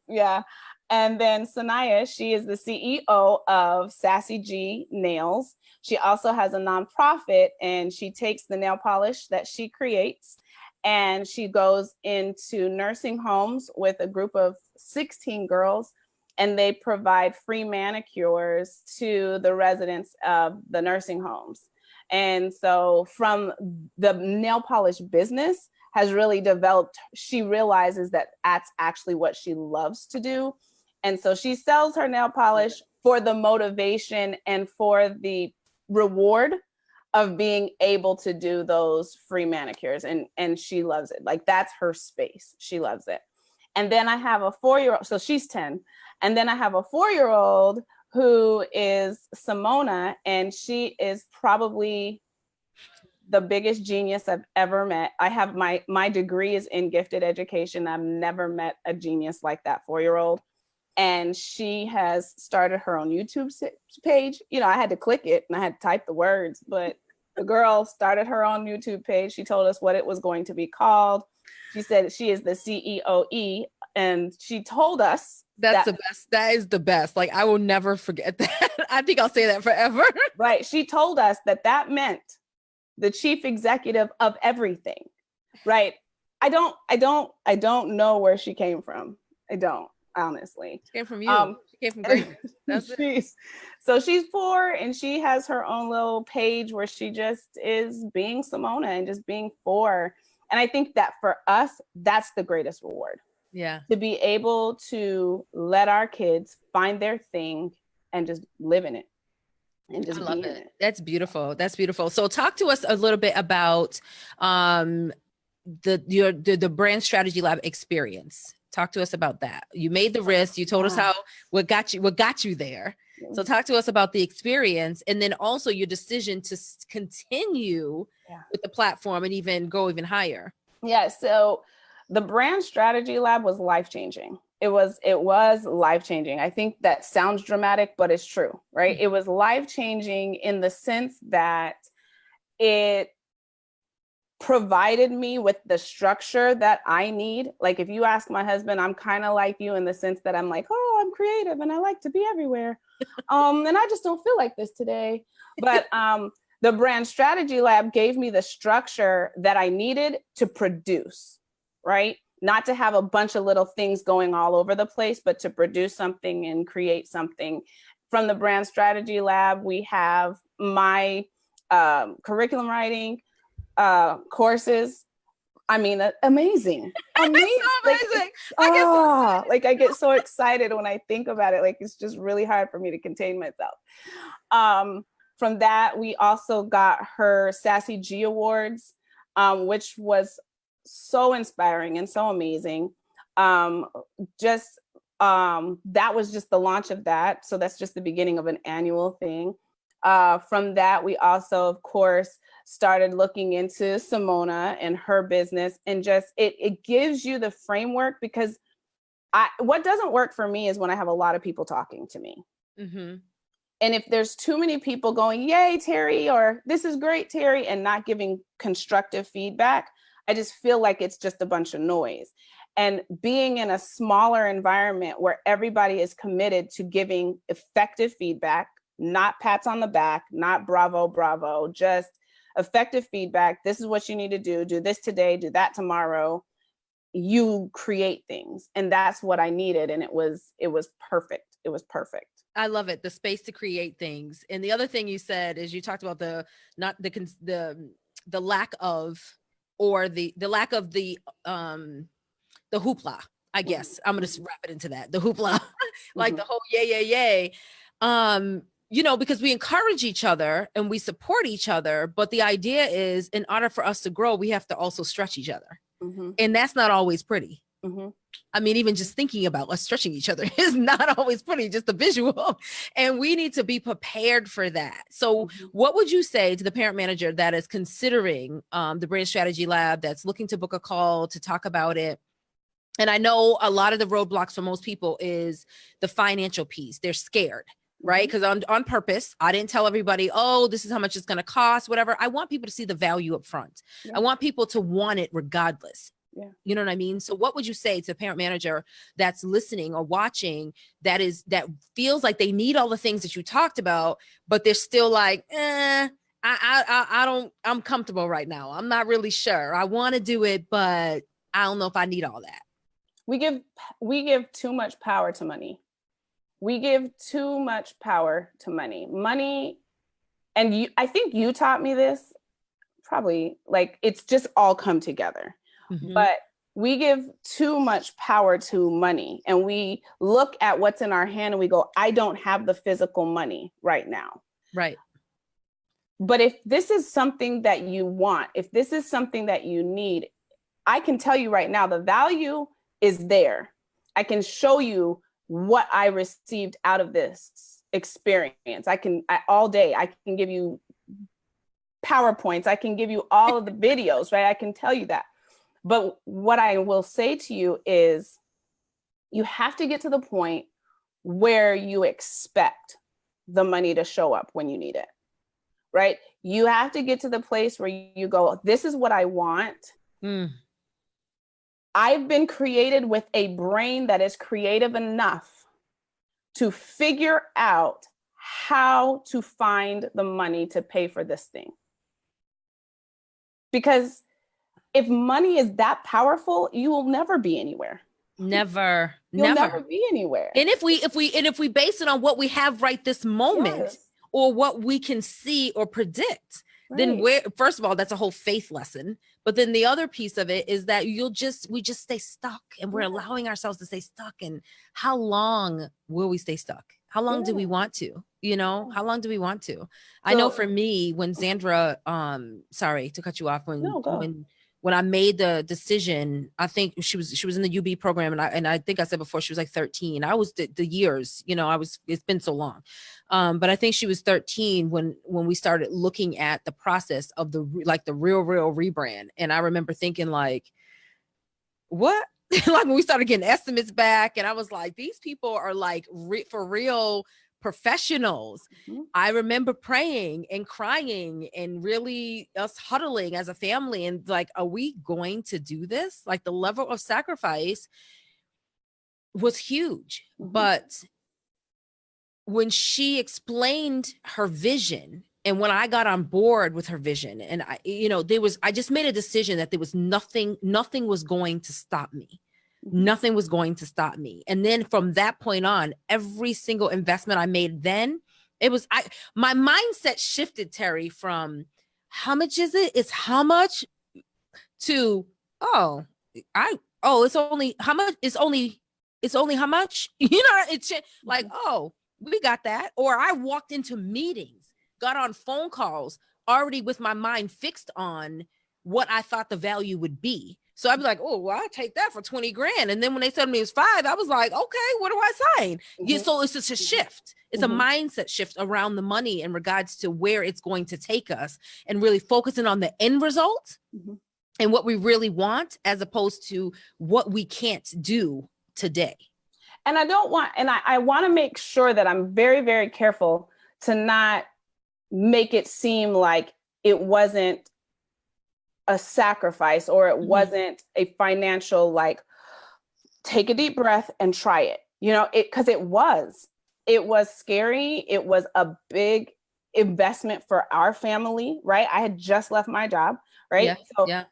Yeah. And then Sanaya, she is the CEO of Sassy G Nails. She also has a nonprofit, and she takes the nail polish that she creates and she goes into nursing homes with a group of 16 girls, and they provide free manicures to the residents of the nursing homes. And so from the nail polish business has really developed, she realizes that that's actually what she loves to do. And so she sells her nail polish for the motivation and for the reward of being able to do those free manicures. And she loves it. Like, that's her space. She loves it. And then I have a 4-year-old, so she's 10. And then I have a 4-year-old who is Simona, and she is probably the biggest genius I've ever met. I have my degree is in gifted education. I've never met a genius like that 4-year-old. And she has started her own YouTube page. I had to click it and I had to type the words, but the girl started her own YouTube page. She told us what it was going to be called. She said she is the CEOE, and she told us that's the best. That is the best. Like, I will never forget that. I think I'll say that forever. Right. She told us that meant the chief executive of everything. Right. I don't know where she came from. I don't, honestly. She came from you. She came from greatness. That's it. So she's 4, and she has her own little page where she just is being Simona and just being 4. And I think that for us, that's the greatest reward. Yeah. To be able to let our kids find their thing and just live in it. And just I love it. That's beautiful. That's beautiful. So talk to us a little bit about the brand strategy lab experience. Talk to us about that. You made the risk. You told us what got you there. So talk to us about the experience, and then also your decision to continue with the platform and even go even higher. Yeah. So the brand strategy lab was life-changing. It was life-changing. I think that sounds dramatic, but it's true, right? Mm-hmm. It was life-changing in the sense that it provided me with the structure that I need. Like, if you ask my husband, I'm kind of like you in the sense that I'm like, oh, oh, I'm creative and I like to be everywhere. And I just don't feel like this today. But the brand strategy lab gave me the structure that I needed to produce, right? Not to have a bunch of little things going all over the place, but to produce something and create something. From the brand strategy lab, we have my curriculum writing courses. I mean, amazing. Amazing. So amazing. I get so excited when I think about it. Like, it's just really hard for me to contain myself. From that, we also got her Sassy G Awards, which was so inspiring and so amazing. That was just the launch of that. So that's just the beginning of an annual thing. From that, we also, of course, started looking into Simona and her business, and just it gives you the framework, because what doesn't work for me is when I have a lot of people talking to me. Mm-hmm. And if there's too many people going, yay, Terry, or this is great, Terry, and not giving constructive feedback, I just feel like it's just a bunch of noise. And being in a smaller environment where everybody is committed to giving effective feedback, not pats on the back, not bravo, bravo, just effective feedback. This is what you need to do this today, do that tomorrow. You create things. And that's what I needed. And it was perfect. It was perfect. I love it. The space to create things. And the other thing you said is you talked about the lack of, or the lack of the hoopla, I guess. I'm going to wrap it into that. The hoopla, like the whole yay. Because we encourage each other and we support each other. But the idea is, in order for us to grow, we have to also stretch each other. Mm-hmm. And that's not always pretty. Mm-hmm. I mean, even just thinking about us stretching each other is not always pretty, just the visual. And we need to be prepared for that. So what would you say to the parent manager that is considering the Brand Strategy Lab, that's looking to book a call to talk about it? And I know a lot of the roadblocks for most people is the financial piece. They're scared, right? Because on purpose, I didn't tell everybody, oh, this is how much it's going to cost, whatever. I want people to see the value up front. Yeah. I want people to want it regardless. Yeah. You know what I mean? So what would you say to the parent manager that's listening or watching that feels like they need all the things that you talked about, but they're still like, I'm comfortable right now. I'm not really sure. I want to do it, but I don't know if I need all that. We give too much power to money. We give too much power to money. And I think you taught me this, probably, like, it's just all come together. Mm-hmm. But we give too much power to money, and we look at what's in our hand and we go, I don't have the physical money right now. Right. But if this is something that you want, if this is something that you need, I can tell you right now, the value is there. I can show you what I received out of this experience. All day, I can give you PowerPoints. I can give you all of the videos, right? I can tell you that. But what I will say to you is, you have to get to the point where you expect the money to show up when you need it, right? You have to get to the place where you go, this is what I want. I've been created with a brain that is creative enough to figure out how to find the money to pay for this thing. Because if money is that powerful, you will never be anywhere. Never. You'll never be anywhere. And if we base it on what we have right this moment, yes, or what we can see or predict, right, then first of all, that's a whole faith lesson. But then the other piece of it is that we just stay stuck, and we're allowing ourselves to stay stuck. And how long will we stay stuck? How long do we want to? How long do we want to? I know for me, when Xandra, sorry to cut you off, when I made the decision, I think she was in the UB program, and I think I said before she was like 13. I was the years, it's been so long. But I think she was 13 when we started looking at the process of the real rebrand. And I remember thinking, like, what? Like, when we started getting estimates back, and I was like, these people are like for real professionals. Mm-hmm. I remember praying and crying and really us huddling as a family and like, are we going to do this? Like, the level of sacrifice was huge. But when she explained her vision, and when I got on board with her vision, and I just made a decision that there was nothing was going to stop me. Nothing was going to stop me. And then from that point on, every single investment I made then, my mindset shifted, Terry, from how much is it? It's how much to, it's only how much? It's only how much? It's like, we got that. Or I walked into meetings, got on phone calls already with my mind fixed on what I thought the value would be. So I'd be like, oh, well, I'll take that for 20 grand. And then when they told me it was 5, I was like, okay, what do I sign? Yeah, so it's just a shift. It's a mindset shift around the money in regards to where it's going to take us, and really focusing on the end result and what we really want, as opposed to what we can't do today. And I want to make sure that I'm very, very careful to not make it seem like it wasn't a sacrifice, or it wasn't a financial, like, take a deep breath and try it, because it was scary. It was a big investment for our family, right? I had just left my job, right?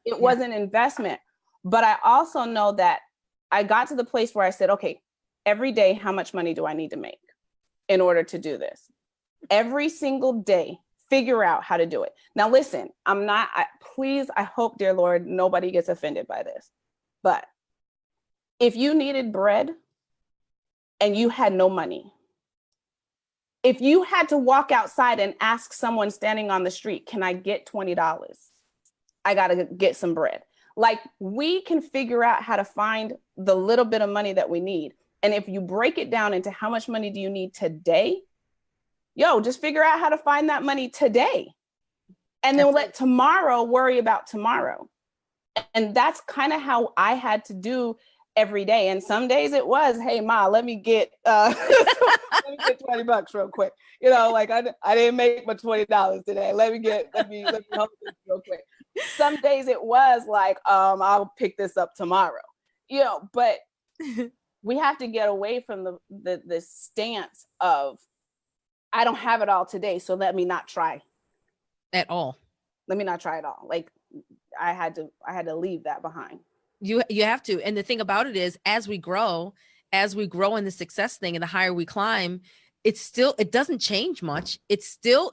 It was an investment. But I also know that I got to the place where I said, okay, every day, how much money do I need to make in order to do this? Every single day, figure out how to do it. Now, listen, I hope, dear Lord, nobody gets offended by this. But if you needed bread and you had no money, if you had to walk outside and ask someone standing on the street, can I get $20? I got to get some bread. Like, we can figure out how to find the little bit of money that we need. And if you break it down into how much money do you need today, just figure out how to find that money today. And then let tomorrow worry about tomorrow. And that's kind of how I had to do every day. And some days it was, hey, Ma, let me get let me get $20 real quick. Like, I didn't make my $20 today. Let me hold this real quick. Some days it was like, I'll pick this up tomorrow. But we have to get away from the stance of, I don't have it all today, so let me not try at all. Let me not try at all. Like, I had to leave that behind. You have to. And the thing about it is, as we grow in the success thing, and the higher we climb, it doesn't change much. It's still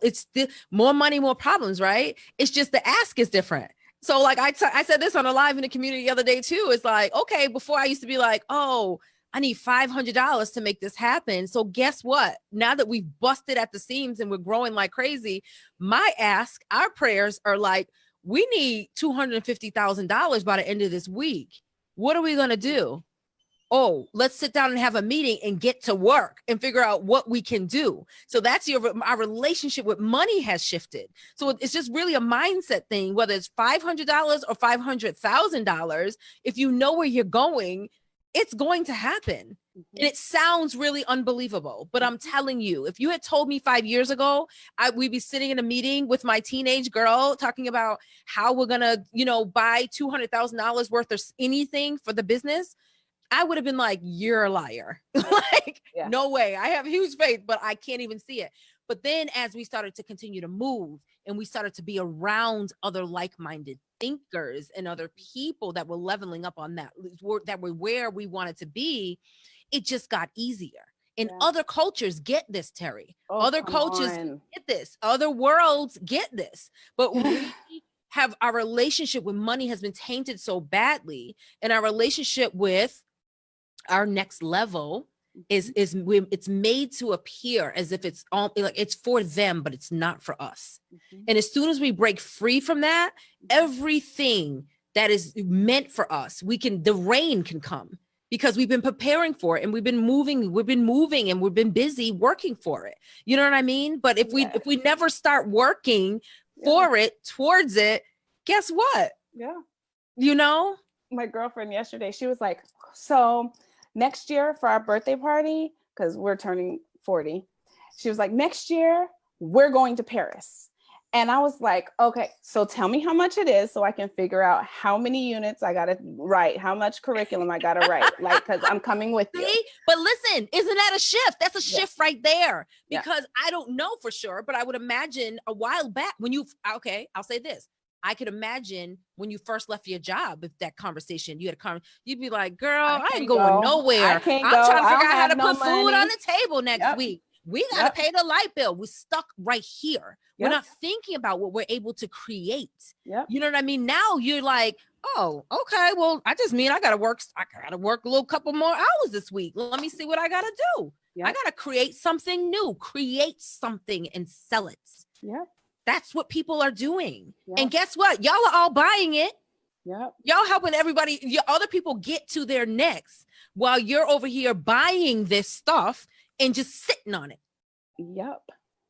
more money, more problems, right? It's just the ask is different. So like I said this on a live in the community the other day too. It's like, okay, before I used to be like, oh, I need $500 to make this happen. So guess what? Now that we've busted at the seams and we're growing like crazy, our prayers are like, we need $250,000 by the end of this week. What are we going to do? Oh, let's sit down and have a meeting and get to work and figure out what we can do. So that's our relationship with money has shifted. So it's just really a mindset thing, whether it's $500 or $500,000. If you know where you're going, it's going to happen. And it sounds really unbelievable, but I'm telling you, if you had told me 5 years ago, we'd be sitting in a meeting with my teenage girl talking about how we're going to, buy $200,000 worth of anything for the business, I would have been like, you're a liar. No way. I have huge faith, but I can't even see it. But then as we started to continue to move and we started to be around other like-minded thinkers and other people that were leveling up on that were where we wanted to be, it just got easier. And other cultures get this, Terry. Other cultures get this. Other worlds get this. But we have, our relationship with money has been tainted so badly, and our relationship with our next level it's made to appear as if it's all like it's for them, but it's not for us. And as soon as we break free from that, everything that is meant for us, the rain can come, because we've been preparing for it, and we've been moving and we've been busy working for it. You know what I mean? But if we never start working for it, towards it, guess what? My girlfriend yesterday, she was like, so next year for our birthday party, because we're turning 40, she was like, next year we're going to Paris And I was like, okay, so tell me how much it is so I can figure out how many units I got to write, how much curriculum I got to write, like, because I'm coming with you. See? But listen, isn't that a shift? That's a Yeah. shift right there. Yeah. Because I don't know for sure, but I would imagine a while back when okay, I'll say this. I could imagine when you first left your job, if that conversation you had you'd be like, girl, I ain't going nowhere. I can't I'm go. trying to figure I out how don't to have put no food money. on the table next Yep. week. We got to pay the light bill. We're stuck right here. We're Yep. not thinking about what we're able to create. Yep. You know what I mean? Now you're like, oh, okay. Well, I just mean I gotta work a little couple more hours this week. Let me see what I gotta do. Yep. I gotta create something new, create something and sell it. Yep. That's what people are doing. Yep. And guess what? Y'all are all buying it. Yep. Y'all helping everybody, other people get to their next while you're over here buying this stuff and just sitting on it. Yep.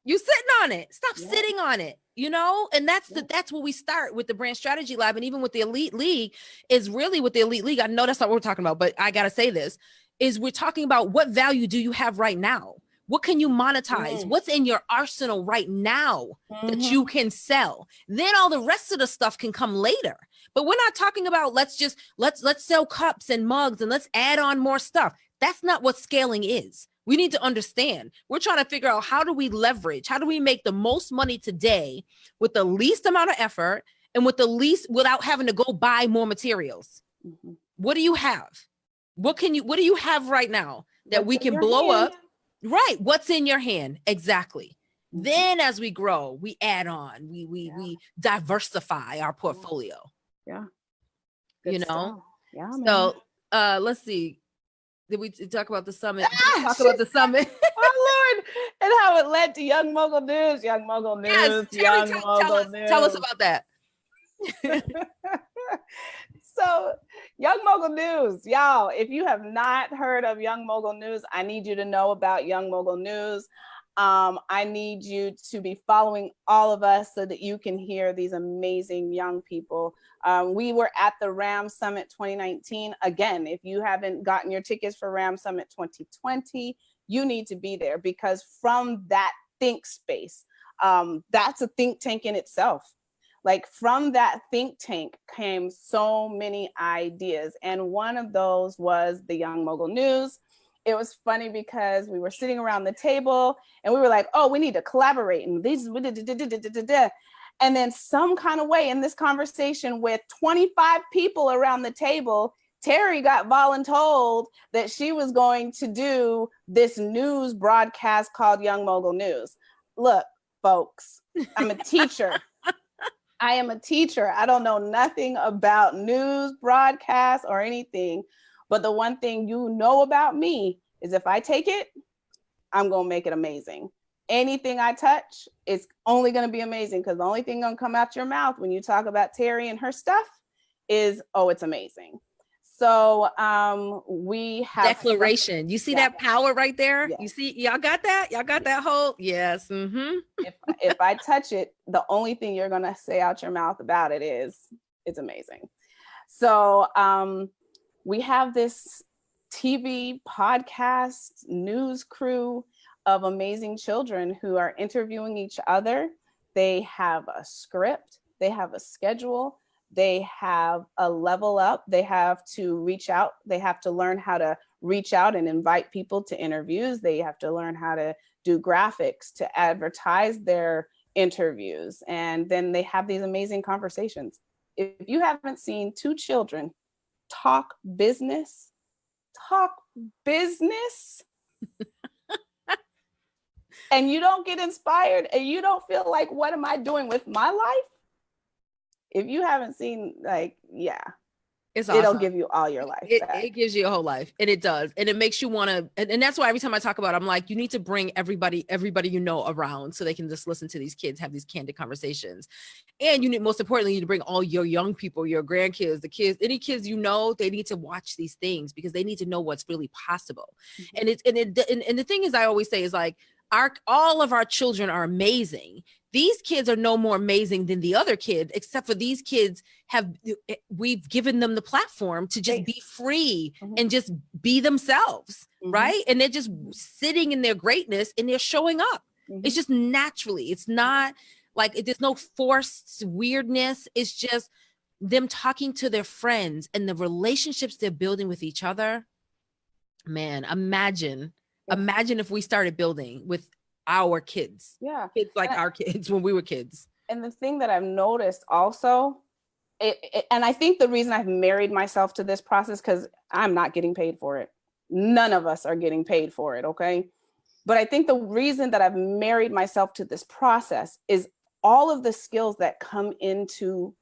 You sitting on it. Stop Yep. sitting on it, and that's Yep. that's where we start with the Brand Strategy Lab. And even with the Elite League is really with the Elite League. I know that's not what we're talking about, but I got to say this is we're talking about what value do you have right now? What can you monetize? What's in your arsenal right now that you can sell? Then all the rest of the stuff can come later. But we're not talking about let's sell cups and mugs and let's add on more stuff. That's not what scaling is. We need to understand. We're trying to figure out how do we leverage? How do we make the most money today with the least amount of effort and with the least without having to go buy more materials? What do you have? What do you have right now that we can blow up? Right. What's in your hand? Exactly. Then as we grow, we add on, we diversify our portfolio. Yeah. Good Stuff. know? Yeah. Man. So let's see. Did we talk about the summit? Talk about the summit. Oh Lord! And how it led to Young Mogul News. Young Mogul News. Yes, Young Terry, Mogul News. tell us about that. So, Young Mogul News, y'all. If you have not heard of Young Mogul News, I need you to know about Young Mogul News. I need you to be following all of us so that you can hear these amazing young people. We were at the RAM Summit 2019. Again, if you haven't gotten your tickets for RAM Summit 2020, you need to be there because from that think space, that's a think tank in itself. Like from that think tank came so many ideas. And one of those was the Young Mogul News. It was funny because we were sitting around the table and we were like, oh, we need to collaborate. And these, and then some kind of way in this conversation with 25 people around the table, Terry got voluntold that she was going to do this news broadcast called Young Mogul News. Look, folks, I'm a teacher. I am a teacher. I don't know nothing about news broadcasts or anything. But the one thing you know about me is if I take it, I'm going to make it amazing. Anything I touch, it's only going to be amazing because the only thing going to come out your mouth when you talk about Terry and her stuff is, oh, it's amazing. So we have declaration. You see that power right there? Yes. You see, y'all got that? Y'all got that whole? Yes. Mm-hmm. If I touch it, the only thing you're going to say out your mouth about it is it's amazing. So we have this TV podcast news crew of amazing children who are interviewing each other. They have a script, they have a schedule, they have a level up, they have to reach out, they have to learn how to reach out and invite people to interviews, they have to learn how to do graphics to advertise their interviews, and then they have these amazing conversations. If you haven't seen two children talk business, and you don't get inspired and you don't feel like, what am I doing with my life? If you haven't seen, like, yeah, it's awesome. It'll give you all your life. It gives you a whole life, and it does, and it makes you want to. And that's why every time I talk about it, I'm like, you need to bring everybody you know around so they can just listen to these kids have these candid conversations. And you need, most importantly, you need to bring all your young people, your grandkids, the kids, any kids you know, they need to watch these things because they need to know what's really possible. Mm-hmm. And the thing is, I always say is like, all of our children are amazing. These kids are no more amazing than the other kids, except for these kids we've given them the platform to just be free and just be themselves, right? And they're just sitting in their greatness and they're showing up. It's just naturally, it's not Like there's no forced weirdness. It's just them talking to their friends and the relationships they're building with each other. Man, imagine if we started building with our kids. Yeah. Kids like our kids when we were kids. And the thing that I've noticed also, and I think the reason I've married myself to this process, because I'm not getting paid for it. None of us are getting paid for it, okay? But I think the reason that I've married myself to this process is all of the skills that come into